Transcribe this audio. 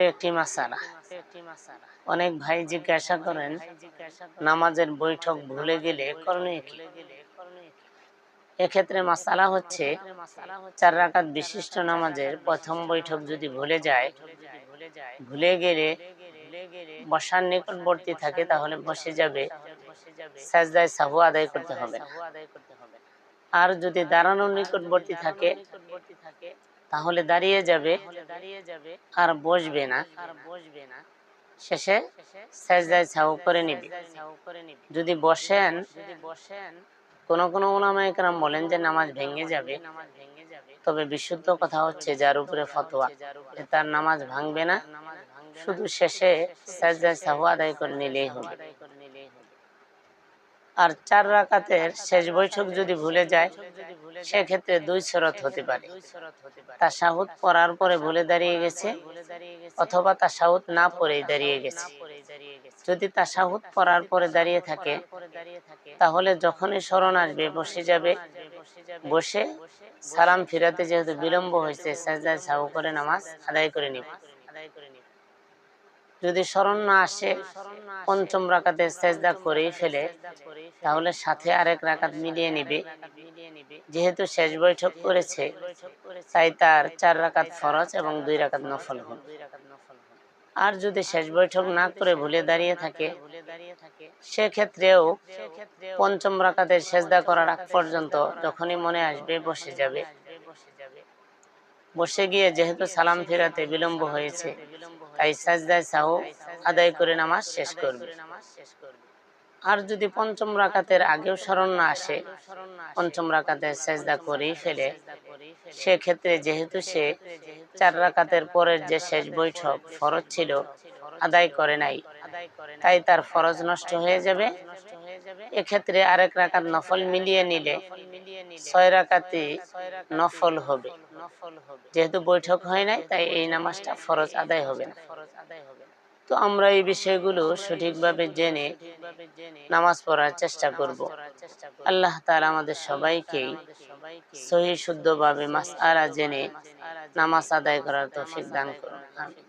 একটি মাসালা। অনেক ভাই জিজ্ঞাসা করেন, নামাজের বৈঠক ভুলে গেলে করণীয় কি? এক্ষেত্রে মাসালা হচ্ছে, 4 রাকাত বিশিষ্ট নামাজের প্রথম বৈঠক যদি ভুলে গেলে বসার নিকটবর্তী থাকে তাহলে বসে যাবে, সাজদায়ে সাহু আদায় করতে হবে না। আর যদি দাঁড়ানোর নিকটবর্তী থাকে তাহলে দাঁড়িয়ে যাবে আর বসবে না, শেষে সাজদায়ে সাহু করে নিবে। যদি বসেন, কোন উলামায়ে কেরাম বলেন যে নামাজ ভেঙে যাবে, তবে বিশুদ্ধ কথা হচ্ছে যার উপরে ফতোয়া, তার নামাজ ভাঙবে না, শুধু শেষে সাজদায়ে সাহু আদায় করে নিলেই হবে। আর 4 রাকাতের শেষ বৈঠক যদি ভুলে যায়, সেক্ষেত্রে 2 শরত হতে পারে। তাশাহুদ পড়ার পরে ভুলে দাঁড়িয়ে গেছে, অথবা তাশাহুদ না পড়েই দাঁড়িয়ে গেছে। যদি তাশাহুদ পড়ার পরে দাঁড়িয়ে থাকে তাহলে যখনই স্মরণ আসবে বসে যাবে, বসে সালাম ফিরাতে যেহেতু বিলম্ব হয়েছে, সাজদায়ে সাহু করে নামাজ আদায় করে নিবে। যদি স্মরণ না আসে, পঞ্চম রাকাতে সেজদা করেই ফেলে, তাহলে সাথে আরেক রাকাত মিলিয়ে নিবে। যেহেতু শেষ বৈঠক করেছে, তাই তার 4 রাকাত ফরজ এবং 2 রাকাত নফল হবে। আর যদি শেষ বৈঠক না করে ভুলে দাঁড়িয়ে থাকে, সেক্ষেত্রেও পঞ্চম রাকাতের সেজদা করার আগ পর্যন্ত যখনই মনে আসবে বসে যাবে। বসে গিয়ে যেহেতু সালাম ফেরাতে বিলম্ব হয়েছে, তাই সাজদায়ে সাহু আদায় করে নামাজ শেষ করবে। আর যদি পঞ্চম রাকাতের আগেও স্মরণ না আসে, পঞ্চম রাকাতে সেজদা করেই ফেলে, সেক্ষেত্রে যেহেতু সে 4 রাকাতের পরের যে শেষ বৈঠক ফরজ ছিল আদায় করে নাই, তাই তার ফরজ নষ্ট হয়ে যাবে। এক্ষেত্রে আরেক রাকাত নফল মিলিয়ে নিলে 6 রাকাতই নফল হবে। যেহেতু বৈঠক হয় নাই, তাই এই নামাজটা ফরজ আদায় হবে না। তো আমরা এই বিষয়গুলো সঠিকভাবে জেনে নামাজ পড়ার চেষ্টা করব। আল্লাহ তাআলা আমাদের সবাইকেই সহি শুদ্ধভাবে মাসআলা জেনে নামাজ আদায় করার তৌফিক দান করুন। আমিন।